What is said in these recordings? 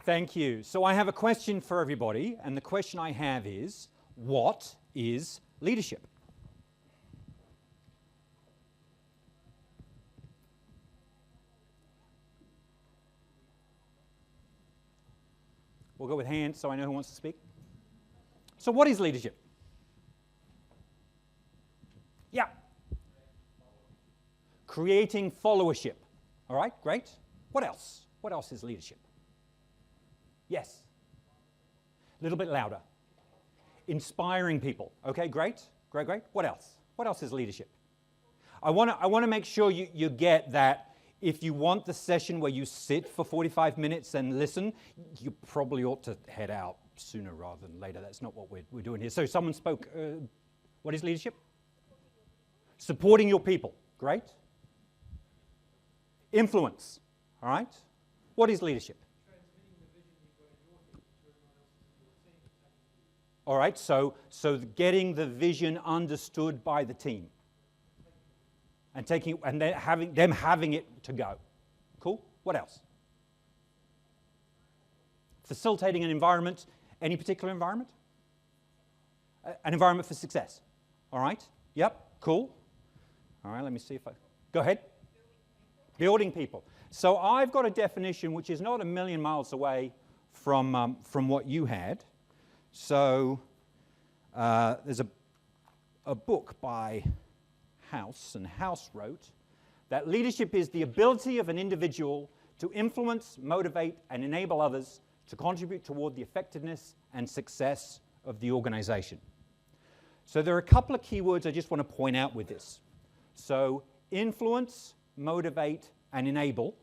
Thank you. So I have a question for everybody, and the question I have is, what is leadership? We'll go with hands so I know who wants to speak. So what is leadership? Yeah. Creating followership. All right, great. What else? What else is leadership? Yes. A little bit louder. Inspiring people. Okay, great. Great, great. What else? What else is leadership? I want to make sure you get that. If you want the session where you sit for 45 minutes and listen, you probably ought to head out sooner rather than later. That's not what we're doing here. So someone spoke, what is leadership? Supporting your people. Great. Influence. All right. What is leadership? All right, so getting the vision understood by the team. And then having it to go. Cool? What else? Facilitating an environment. Any particular environment? An environment for success. All right? Yep. Cool. All right, let me see if I... Go ahead. Building people. So I've got a definition which is not a million miles away from what you had. So there's a book by House, and House wrote that leadership is the ability of an individual to influence, motivate, and enable others to contribute toward the effectiveness and success of the organization. So there are a couple of keywords I just want to point out with this. So influence, motivate, and enable.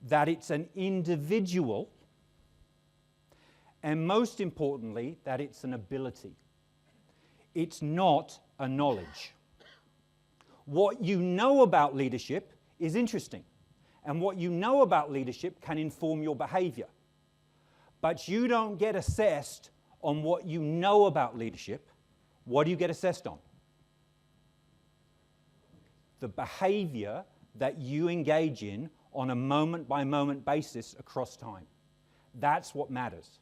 That it's an individual, and most importantly, that it's an ability. It's not a knowledge. What you know about leadership is interesting, and what you know about leadership can inform your behavior. But you don't get assessed on what you know about leadership. What do you get assessed on? The behavior that you engage in on a moment-by-moment basis across time. That's what matters.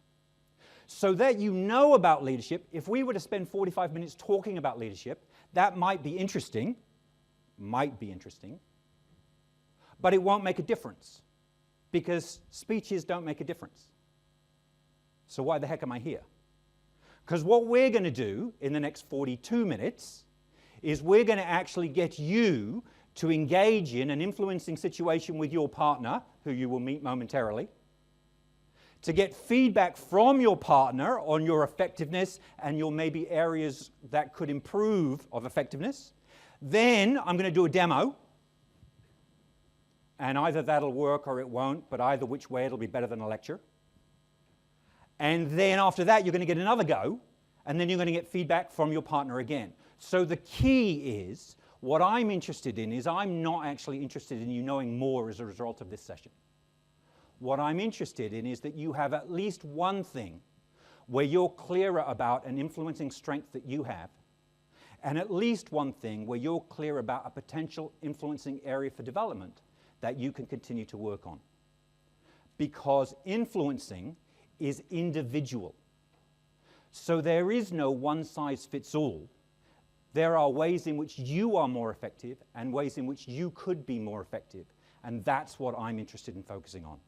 So that you know about leadership, if we were to spend 45 minutes talking about leadership, that might be interesting, but it won't make a difference, because speeches don't make a difference. So why the heck am I here? Because what we're going to do in the next 42 minutes is we're going to actually get you to engage in an influencing situation with your partner, who you will meet momentarily, to get feedback from your partner on your effectiveness and your maybe areas that could improve of effectiveness. Then I'm going to do a demo, and either that'll work or it won't, but either which way it'll be better than a lecture. And then after that you're going to get another go, and then you're going to get feedback from your partner again. So the key is, what I'm interested in is I'm not actually interested in you knowing more as a result of this session. What I'm interested in is that you have at least one thing where you're clearer about an influencing strength that you have, and at least one thing where you're clear about a potential influencing area for development that you can continue to work on. Because influencing is individual. So there is no one-size-fits-all. There are ways in which you are more effective and ways in which you could be more effective, and that's what I'm interested in focusing on.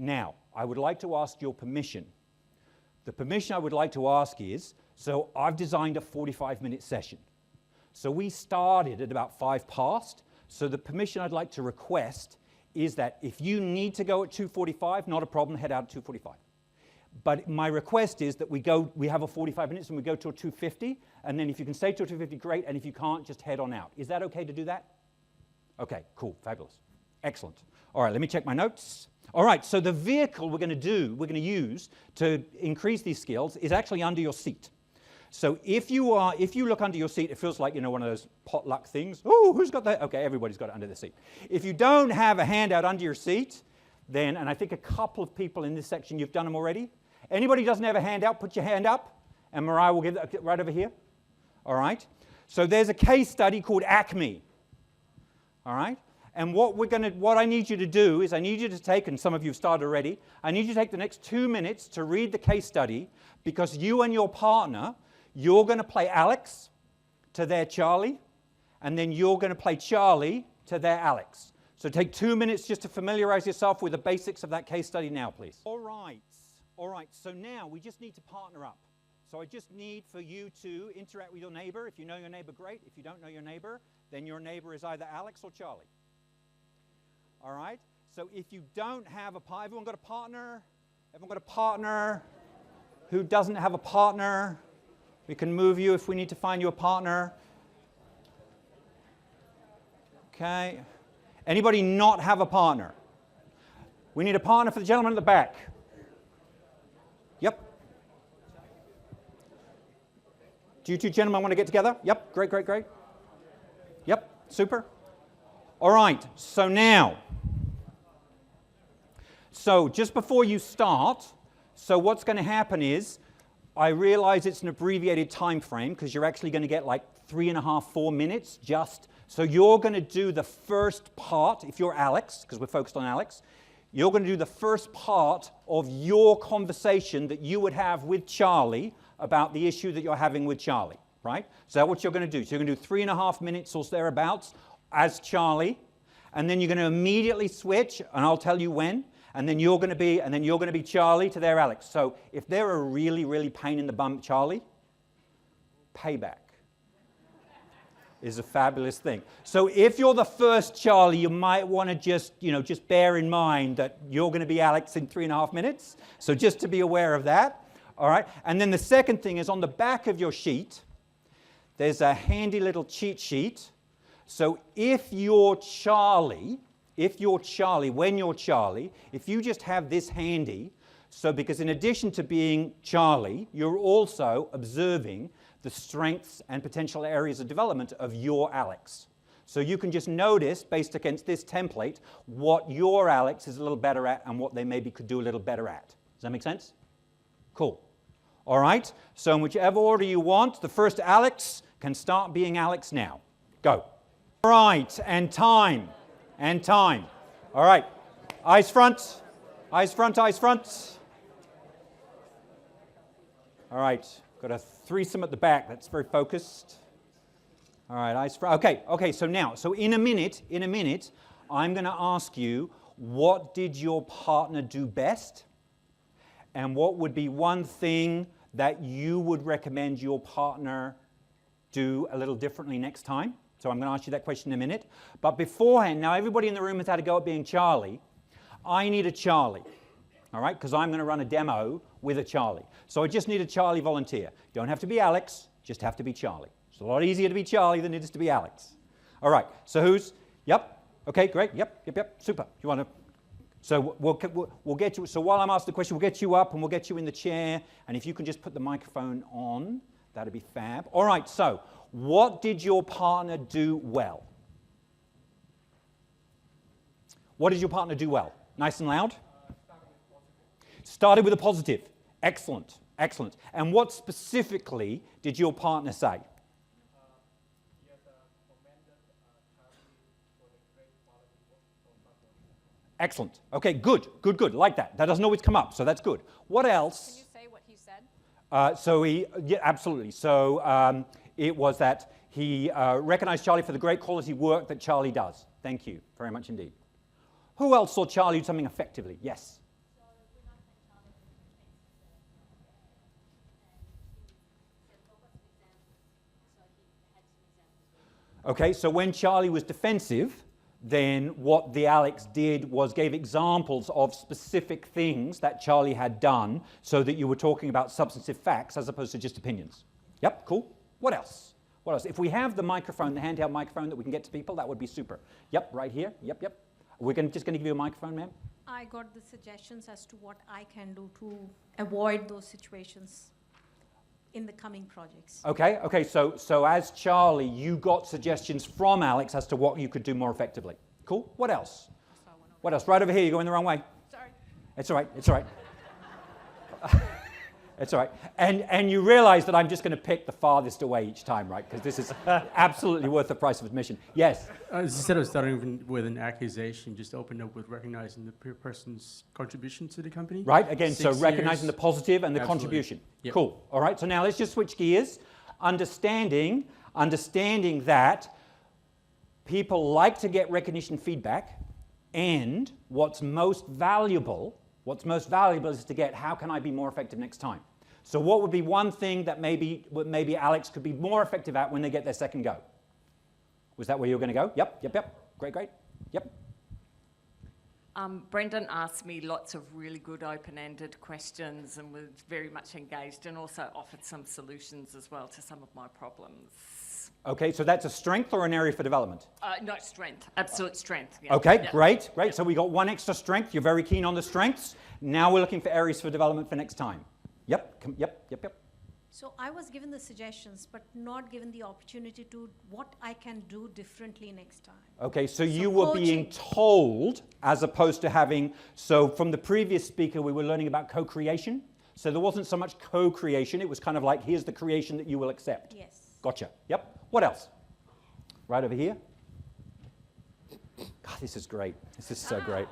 Now, I would like to ask your permission. The permission I would like to ask is, so I've designed a 45-minute session. So we started at about 5 past. So the permission I'd like to request is that if you need to go at 2:45, not a problem, head out at 2:45. But my request is that we have a 45 minutes and we go till 2:50, and then if you can stay till 2:50, great, and if you can't, just head on out. Is that okay to do that? Okay, cool, fabulous. Excellent. All right, let me check my notes. All right, so the vehicle we're going to use to increase these skills is actually under your seat. So if you look under your seat, it feels like, one of those potluck things. Oh, who's got that? Okay, everybody's got it under their seat. If you don't have a handout under your seat, then, and I think a couple of people in this section, you've done them already. Anybody who doesn't have a handout, put your hand up, and Mariah will give that right over here. All right? So there's a case study called ACME. All right? And what I need you to do is I need you to take, and some of you have started already, I need you to take the next 2 minutes to read the case study, because you and your partner, you're going to play Alex to their Charlie, and then you're going to play Charlie to their Alex. So take 2 minutes just to familiarize yourself with the basics of that case study now, please. All right. So now we just need to partner up. So I just need for you to interact with your neighbor. If you know your neighbor, great. If you don't know your neighbor, then your neighbor is either Alex or Charlie. All right? So if you don't have a partner, everyone got a partner? Everyone got a partner? Who doesn't have a partner? We can move you if we need to find you a partner. Okay. Anybody not have a partner? We need a partner for the gentleman at the back. Yep. Do you two gentlemen want to get together? Yep. Great. Yep. Super. All right. So now, just before you start, so what's going to happen is, I realize it's an abbreviated time frame because you're actually going to get like 3.5, 4 minutes just. So you're going to do the first part, if you're Alex, because we're focused on Alex, you're going to do the first part of your conversation that you would have with Charlie about the issue that you're having with Charlie, right? So that's what you're going to do. So you're going to do 3.5 minutes or thereabouts as Charlie, and then you're going to immediately switch, and I'll tell you when, and then you're going to be Charlie to their Alex. So if they're a really, really pain in the bum Charlie, payback is a fabulous thing. So if you're the first Charlie, you might want to just bear in mind that you're going to be Alex in 3.5 minutes. So just to be aware of that. All right. And then the second thing is on the back of your sheet, there's a handy little cheat sheet. So if you're Charlie, if you just have this handy, so because in addition to being Charlie, you're also observing the strengths and potential areas of development of your Alex. So you can just notice, based against this template, what your Alex is a little better at and what they maybe could do a little better at. Does that make sense? Cool. All right. So in whichever order you want, the first Alex can start being Alex now. Go. All right. And time. All right. Eyes front. Eyes front. All right. Got a threesome at the back. That's very focused. All right, eyes front. Okay, so in a minute, I'm going to ask you, what did your partner do best? And what would be one thing that you would recommend your partner do a little differently next time? So I'm going to ask you that question in a minute. But beforehand, now everybody in the room has had a go at being Charlie. I need a Charlie. All right, because I'm going to run a demo with a Charlie. So I just need a Charlie volunteer. You don't have to be Alex, just have to be Charlie. It's a lot easier to be Charlie than it is to be Alex. All right, so who's, yep, okay, great, yep, super. You want to, so we'll get you, so while I'm asking the question, we'll get you up and we'll get you in the chair, and if you can just put the microphone on, that'd be fab. All right, so what did your partner do well? What did your partner do well? Nice and loud? Started with a positive. Excellent. And what specifically did your partner say? He has commended Charlie for the great quality work from Purple. Excellent. Okay, good. Like that. That doesn't always come up, so that's good. What else? Can you say what he said? Yeah, absolutely. So it was that he recognized Charlie for the great quality work that Charlie does. Thank you very much indeed. Who else saw Charlie do something effectively? Yes. Okay, so when Charlie was defensive, then what the Alex did was gave examples of specific things that Charlie had done so that you were talking about substantive facts as opposed to just opinions. Yep, cool. What else? If we have the microphone, the handheld microphone that we can get to people, that would be super. Yep, right here. Yep. We're just going to give you a microphone, ma'am. I got the suggestions as to what I can do to avoid those situations in the coming projects. Okay, so as Charlie, you got suggestions from Alex as to what you could do more effectively. Cool. What else? Right over here, you're going the wrong way. Sorry. It's all right. It's all right. And you realize that I'm just going to pick the farthest away each time, right? Because this is absolutely worth the price of admission. Yes? Instead of starting with an accusation, just open up with recognizing the person's contribution to the company. Right, again, so 6 recognizing years. the positive and the Absolutely. contribution. Yep. Cool. All right, so now let's just switch gears. Understanding that people like to get recognition feedback, and what's most valuable is to get, how can I be more effective next time? So what would be one thing that maybe Alex could be more effective at when they get their second go? Was that where you were going to go? Yep. Great. Yep. Brendan asked me lots of really good open-ended questions and was very much engaged, and also offered some solutions as well to some of my problems. Okay, so that's a strength or an area for development? No, strength, absolute strength. Yeah. Okay, Yeah. great. So we got one extra strength. You're very keen on the strengths. Now we're looking for areas for development for next time. Yep. So I was given the suggestions, but not given the opportunity to what I can do differently next time. Okay, so you were being told as opposed to having, so from the previous speaker we were learning about co-creation. So there wasn't so much co-creation, it was kind of like, here's the creation that you will accept. Yes. Gotcha. Yep. What else? Right over here. God, this is great. This is so great.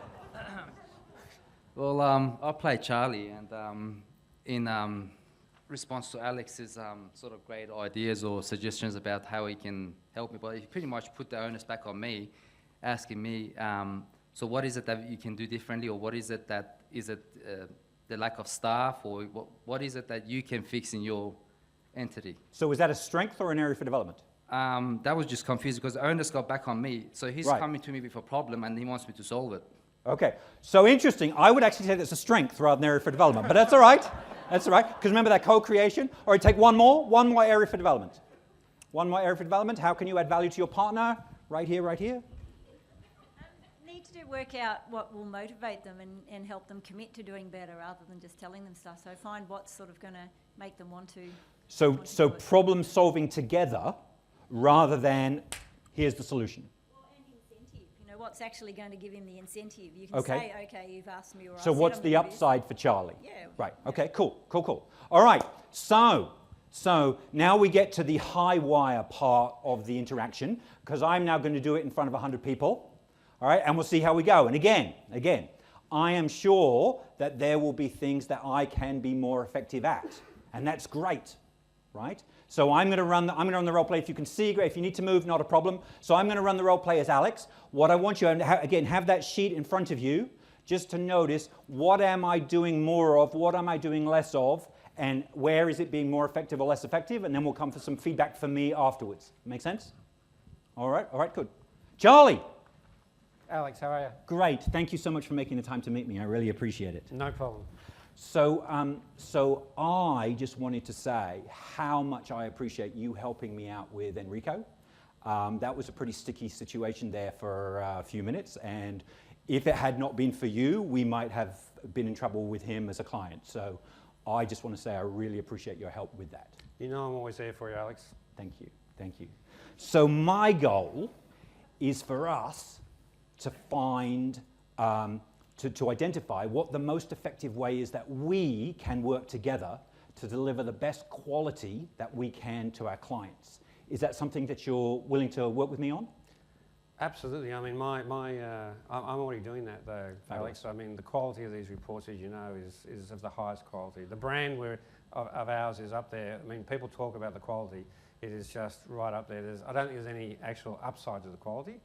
Well, I play Charlie, and in response to Alex's sort of great ideas or suggestions about how he can help me, but he pretty much put the onus back on me, asking me, so what is it that you can do differently, or what is it that, is it the lack of staff, or what is it that you can fix in your entity? So is that a strength or an area for development? That was just confusing because the onus got back on me. So he's Right. coming to me with a problem and he wants me to solve it. Okay, so interesting. I would actually say that's a strength rather than area for development, but that's all right. That's all right, because remember that co-creation? All right, take one more area for development. One more area for development. How can you add value to your partner? Right here. Need to work out what will motivate them and help them commit to doing better rather than just telling them stuff. So find what's sort of going to make them want to. So problem solving together rather than here's the solution. Well, and incentive. You know, what's actually going to give him the incentive? You can Okay. say, okay, you've asked me, or So what's the upside for Charlie? Yeah. Right, okay, cool. All right, so now we get to the high wire part of the interaction, because I'm now going to do it in front of 100 people. All right, and we'll see how we go. And again, I am sure that there will be things that I can be more effective at, and that's great, right? So I'm going to run the role play. If you can see, great. If you need to move, not a problem. So I'm going to run the role play as Alex. What I want you to again have that sheet in front of you, just to notice what am I doing more of, what am I doing less of, and where is it being more effective or less effective, and then we'll come for some feedback from me afterwards. Make sense? All right, good. Charlie. Alex, how are you? Great. Thank you so much for making the time to meet me. I really appreciate it. No problem. So I just wanted to say how much I appreciate you helping me out with Enrico. That was a pretty sticky situation there for a few minutes, and if it had not been for you, we might have been in trouble with him as a client. So I just want to say I really appreciate your help with that. You know I'm always there for you, Alex. Thank you. So my goal is for us to find to identify what the most effective way is that we can work together to deliver the best quality that we can to our clients. Is that something that you're willing to work with me on? Absolutely. I mean, I'm already doing that though, Fabulous. Alex. I mean, the quality of these reports, as you know, is of the highest quality. The brand of ours is up there. I mean, people talk about the quality. It is just right up there. I don't think there's any actual upside to the quality.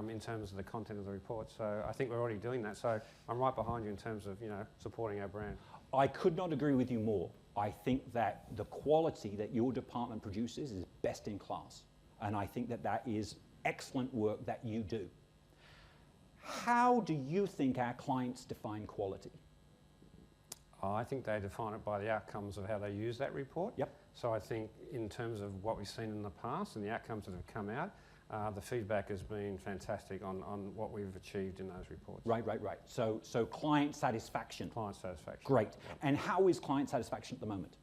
In terms of the content of the report. So I think we're already doing that. So I'm right behind you in terms of, supporting our brand. I could not agree with you more. I think that the quality that your department produces is best in class. And I think that that is excellent work that you do. How do you think our clients define quality? I think they define it by the outcomes of how they use that report. Yep. So I think in terms of what we've seen in the past and the outcomes that have come out, the feedback has been fantastic on what we've achieved in those reports. Right. So client satisfaction. Client satisfaction. Great. And how is client satisfaction at the moment?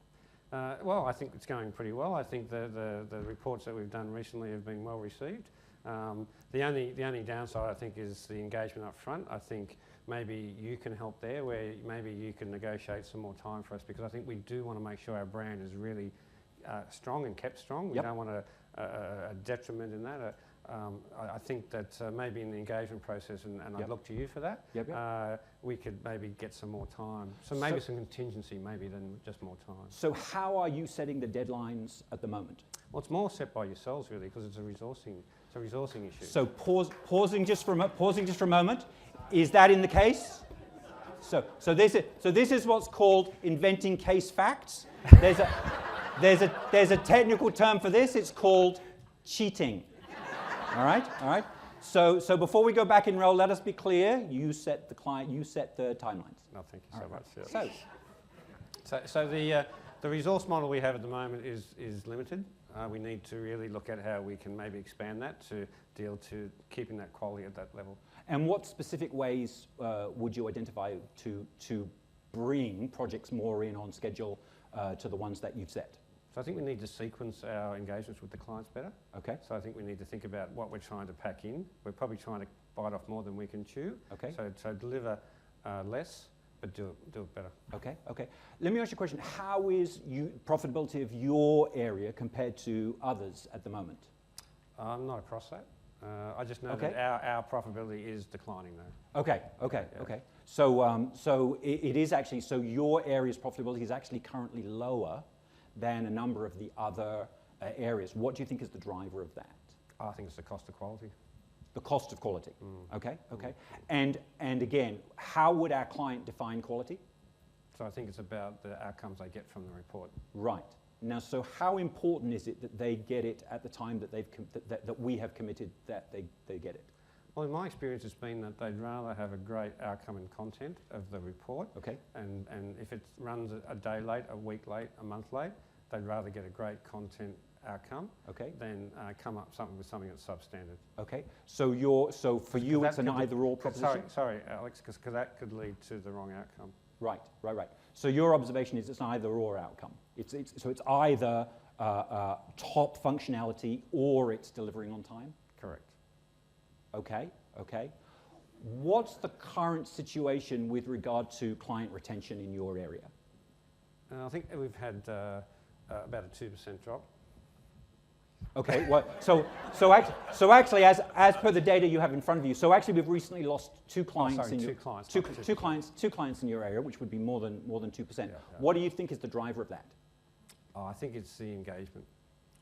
Well, I think it's going pretty well. I think the reports that we've done recently have been well received. The only downside, I think, is the engagement up front. I think maybe you can help there, where maybe you can negotiate some more time for us, because I think we do want to make sure our brand is really strong and kept strong. We Yep. don't want a detriment in that. I think that maybe in the engagement process, and Yep. I'd look to you for that, Yep, we could maybe get some more time. So So- maybe some contingency, maybe than just more time. So how are you setting the deadlines at the moment? Well, it's more set by yourselves really, because it's a resourcing issue. So pausing just for a moment. Is that in the case? So this is what's called inventing case facts. There's a technical term for this. It's called cheating. All right. So before we go back in row, let us be clear. You set the timelines. No, thank you so All right. much. Yeah. So the resource model we have at the moment is limited. We need to really look at how we can maybe expand that to deal to keeping that quality at that level. And what specific ways would you identify to bring projects more in on schedule to the ones that you've set? So I think we need to sequence our engagements with the clients better. Okay. So I think we need to think about what we're trying to pack in. We're probably trying to bite off more than we can chew. Okay. So deliver less, but do it better. Okay. Let me ask you a question. How is profitability of your area compared to others at the moment? I'm not across that. I just know Okay. that our profitability is declining though. Okay. So it is actually, so your area's profitability is actually currently lower than a number of the other areas. What do you think is the driver of that? I think it's the cost of quality. The cost of quality. Okay. And again, how would our client define quality? So I think it's about the outcomes they get from the report. Right. Now, so how important is it that they get it at the time that that we have committed that they get it? Well, in my experience, it's been that they'd rather have a great outcome and content of the report. Okay. And if it runs a day late, a week late, a month late, they'd rather get a great content outcome Okay. than come up with something that's substandard. Okay. So for you, it's an either-or proposition. Sorry, Alex, because that could lead to the wrong outcome. Right. So your observation is it's an either-or outcome. It's either top functionality or it's delivering on time. Correct. Okay. What's the current situation with regard to client retention in your area? I think we've had about a 2% drop. Okay. Well, so actually, as per the data you have in front of you, so actually we've recently lost two clients in your two clients in your area, which would be more than 2%. Yeah. What do you think is the driver of that? I think it's the engagement.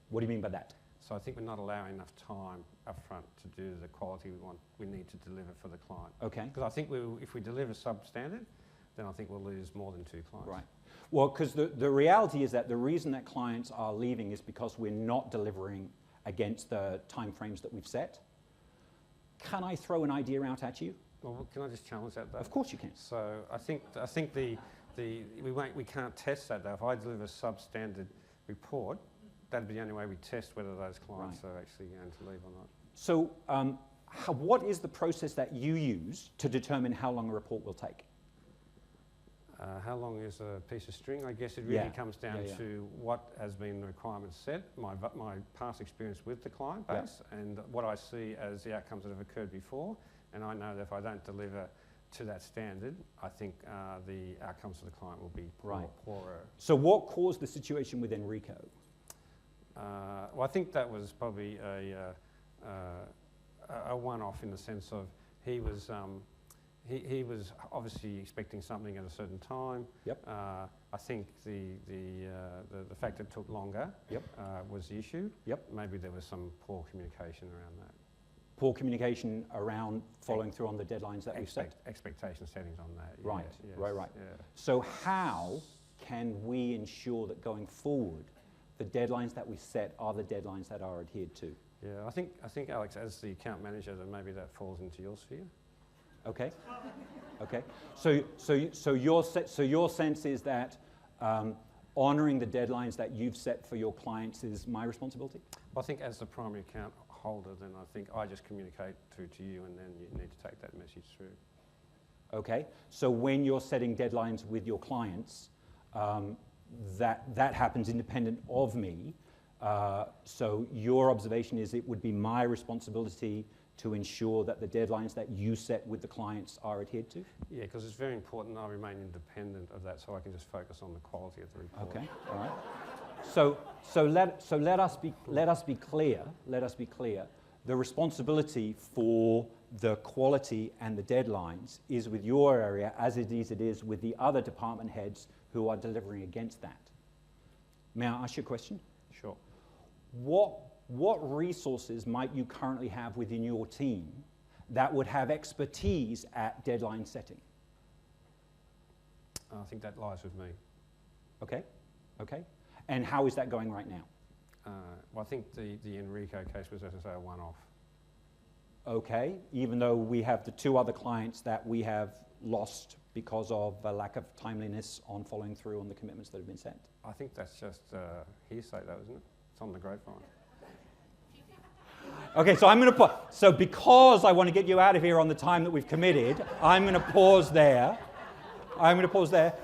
What do you mean by that? So I think we're not allowing enough time up front to do the quality we need to deliver for the client. Okay. Because I think if we deliver substandard, then I think we'll lose more than 2 clients. Right. Well, because the reality is that the reason that clients are leaving is because we're not delivering against the timeframes that we've set. Can I throw an idea out at you? Well, can I just challenge that though? Of course you can. So I think we can't test that though. If I deliver a substandard report, that'd be the only way we test whether those clients are actually going to leave or not. So what is the process that you use to determine how long a report will take? How long is a piece of string? I guess it really comes down to what has been the requirements set, my past experience with the client base, and what I see as the outcomes that have occurred before. And I know that if I don't deliver to that standard, I think the outcomes for the client will be poorer. So what caused the situation with Enrico? Well, I think that was probably a one-off in the sense of he was obviously expecting something at a certain time. Yep. I think the fact that it took longer was the issue. Yep. Maybe there was some poor communication around that. Poor communication around following through on the deadlines that we've set? Expectation settings on that. Right. Yes, Right. Yeah. So how can we ensure that going forward, the deadlines that we set are the deadlines that are adhered to? Yeah, I think Alex, as the account manager, then maybe that falls into your sphere. Okay. So your sense is that honouring the deadlines that you've set for your clients is my responsibility? Well, I think as the primary account holder, then I think I just communicate through to you, and then you need to take that message through. Okay. So when you're setting deadlines with your clients, that happens independent of me. So your observation is it would be my responsibility to ensure that the deadlines that you set with the clients are adhered to? Yeah, because it's very important I remain independent of that so I can just focus on the quality of the report. Okay, all right. So let us be clear. Let us be clear. The responsibility for the quality and the deadlines is with your area, as it is with the other department heads who are delivering against that. May I ask you a question? Sure. What resources might you currently have within your team that would have expertise at deadline setting? I think that lies with me. Okay, okay. And how is that going right now? Well, I think the Enrico case was, as I say, a one-off. Okay, even though we have the 2 other clients that we have lost because of a lack of timeliness on following through on the commitments that have been sent. I think that's just hearsay, though, isn't it? It's on the grapevine. Okay, so I'm going to pause. So because I want to get you out of here on the time that we've committed, I'm going to pause there. I'm going to pause there.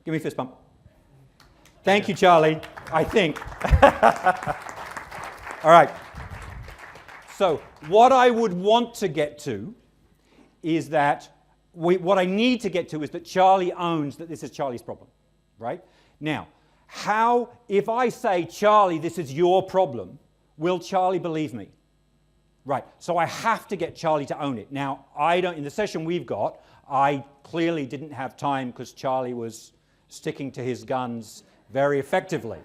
Give me a fist bump. Thank you, Charlie, I think. All right. So what I would want to get to is that, what I need to get to is that Charlie owns that this is Charlie's problem, right? Now, if I say, Charlie, this is your problem, will Charlie believe me? Right, so I have to get Charlie to own it. Now, in the session we've got, I clearly didn't have time because Charlie was sticking to his guns very effectively,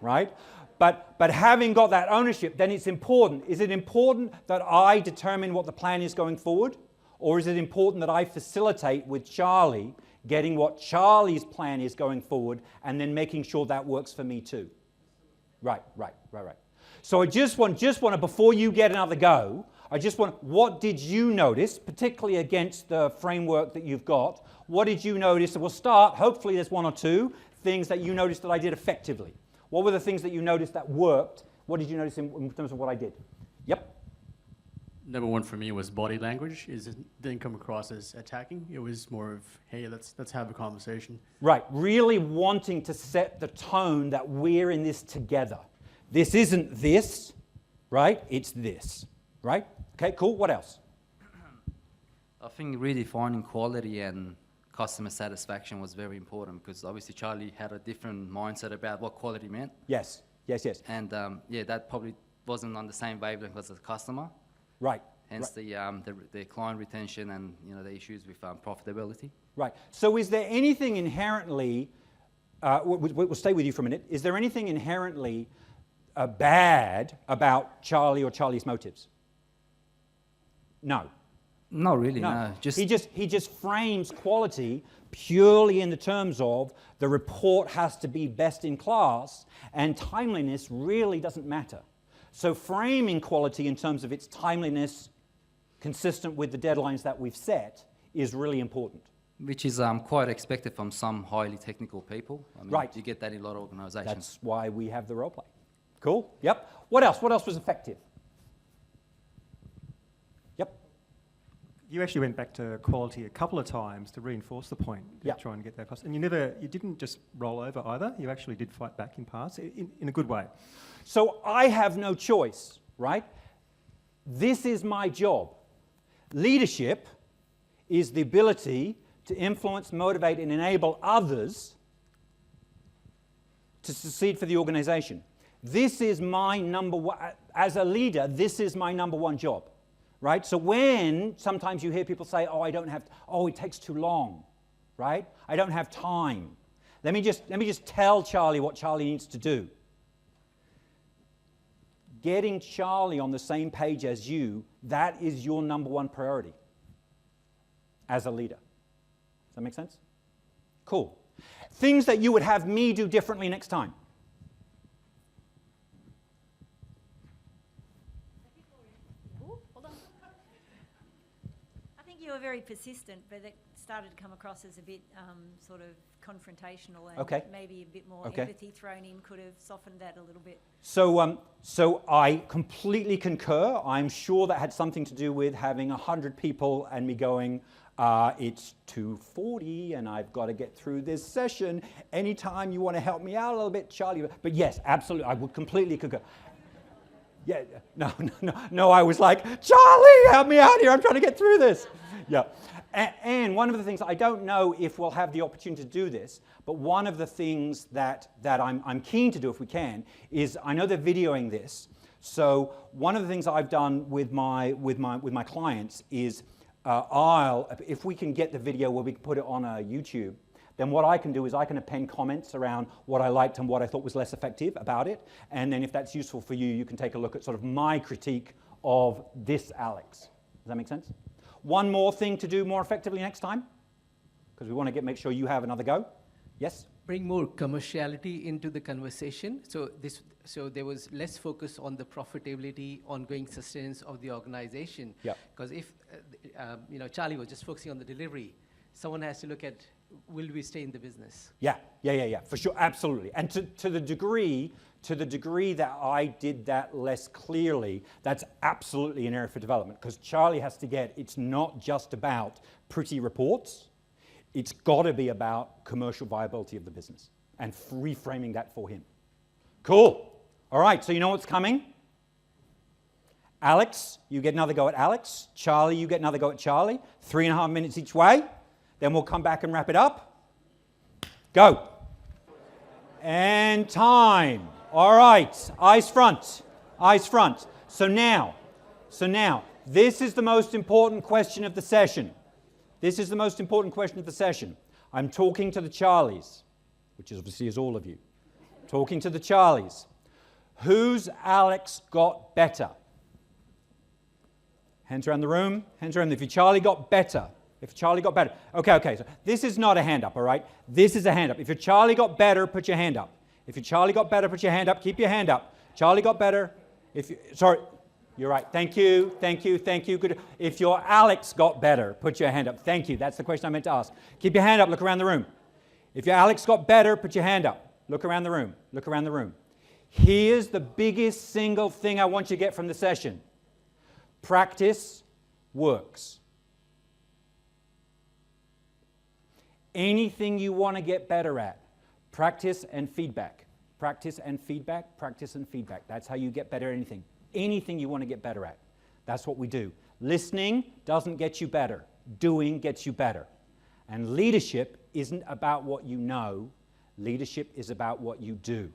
right? But having got that ownership, then it's important. Is it important that I determine what the plan is going forward? Or is it important that I facilitate with Charlie getting what Charlie's plan is going forward and then making sure that works for me too? Right. So I just want to, before you get another go, what did you notice, particularly against the framework that you've got? What did you notice? We'll start, hopefully there's 1 or 2 things that you noticed that I did effectively. What were the things that you noticed that worked? What did you notice in terms of what I did? Yep. Number 1 for me was body language. It didn't come across as attacking. It was more of, hey, let's have a conversation. Right, really wanting to set the tone that we're in this together. This isn't this, right? It's this, right? Okay, cool. What else? I think redefining quality and customer satisfaction was very important because obviously Charlie had a different mindset about what quality meant. Yes. And that probably wasn't on the same wavelength as the customer. Right. Hence the client retention and the issues with profitability. Right. So is there anything inherently, we'll stay with you for a minute, is there anything inherently bad about Charlie or Charlie's motives? No. Not really, no. He just frames quality purely in the terms of the report has to be best in class and timeliness really doesn't matter. So framing quality in terms of its timeliness consistent with the deadlines that we've set is really important. Which is quite expected from some highly technical people. I mean, right. You get that in a lot of organisations. That's why we have the role play. Cool. Yep. What else? What else was effective? Yep. You actually went back to quality a couple of times to reinforce the point. Yeah. Try and get that across. And you didn't just roll over either. You actually did fight back in parts in a good way. So I have no choice, right? This is my job. Leadership is the ability to influence, motivate, and enable others to succeed for the organization. This is my number one, as a leader, this is my number 1 job, right? So when sometimes you hear people say, it takes too long, right? I don't have time. Let me just tell Charlie what Charlie needs to do. Getting Charlie on the same page as you, that is your number 1 priority as a leader. Does that make sense? Cool. Things that you would have me do differently next time. I think you were very persistent, but it started to come across as a bit sort of confrontational, and maybe a bit more empathy thrown in could have softened that a little bit. So I completely concur. I'm sure that had something to do with having 100 people and me going, it's 2:40 and I've got to get through this session. Anytime you want to help me out a little bit, Charlie. But yes, absolutely, I would completely concur. Yeah, no, I was like, Charlie, help me out here, I'm trying to get through this. Yeah, and one of the things, I don't know if we'll have the opportunity to do this, but one of the things that I'm keen to do if we can is, I know they're videoing this, so one of the things I've done with my clients is if we can get the video where we can put it on YouTube, then what I can do is I can append comments around what I liked and what I thought was less effective about it. And then if that's useful for you, you can take a look at sort of my critique of this Alex. Does that make sense? One more thing to do more effectively next time, because we want to make sure you have another go. Yes? Bring more commerciality into the conversation. So there was less focus on the profitability, ongoing sustenance of the organization. Yeah. Because if Charlie was just focusing on the delivery, someone has to look at, will we stay in the business? Yeah, for sure, absolutely. And to the degree that I did that less clearly, that's absolutely an area for development, because Charlie has to get, it's not just about pretty reports, it's got to be about commercial viability of the business and reframing that for him. Cool. All right, so you know what's coming? Alex, you get another go at Alex. Charlie, you get another go at Charlie. 3.5 minutes each way. Then we'll come back and wrap it up. Go. And time. All right, eyes front, eyes front. So now, this is the most important question of the session. This is the most important question of the session. I'm talking to the Charlies, which obviously is all of you. Talking to the Charlies. Whose Alex got better? Hands around the room, hands around. If your Charlie got better. If Charlie got better. Okay, so this is not a hand up, all right? This is a hand up. If your Charlie got better, put your hand up. If your Charlie got better, put your hand up. Keep your hand up. Charlie got better. Sorry, you're right. Thank you. Good. If your Alex got better, put your hand up. Thank you. That's the question I meant to ask. Keep your hand up. Look around the room. If your Alex got better, put your hand up. Look around the room. Look around the room. Here's the biggest single thing I want you to get from the session. Practice works. Anything you want to get better at, practice and feedback. Practice and feedback, practice and feedback. That's how you get better at anything. Anything you want to get better at. That's what we do. Listening doesn't get you better. Doing gets you better. And leadership isn't about what you know. Leadership is about what you do.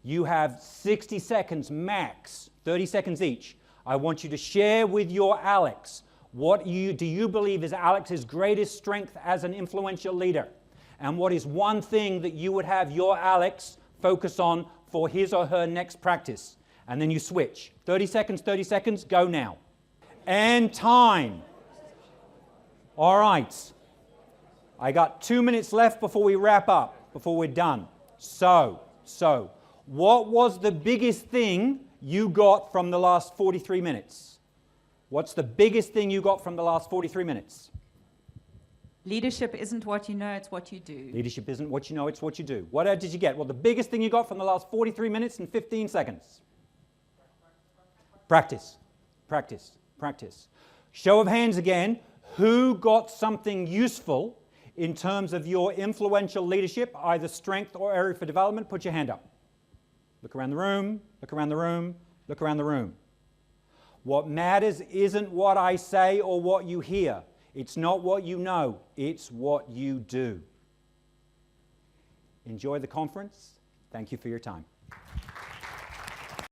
You have 60 seconds max, 30 seconds each. I want you to share with your Alex what do you believe is Alex's greatest strength as an influential leader? And what is one thing that you would have your Alex focus on for his or her next practice? And then you switch. 30 seconds, go now. And time. All right. I got 2 minutes left before we wrap up, before we're done. So, what was the biggest thing you got from the last 43 minutes? What's the biggest thing you got from the last 43 minutes? Leadership isn't what you know, it's what you do. Leadership isn't what you know, it's what you do. What did you get? Well, the biggest thing you got from the last 43 minutes and 15 seconds. Practice. Show of hands again. Who got something useful in terms of your influential leadership, either strength or area for development? Put your hand up. Look around the room, look around the room, look around the room. What matters isn't what I say or what you hear. It's not what you know, it's what you do. Enjoy the conference. Thank you for your time.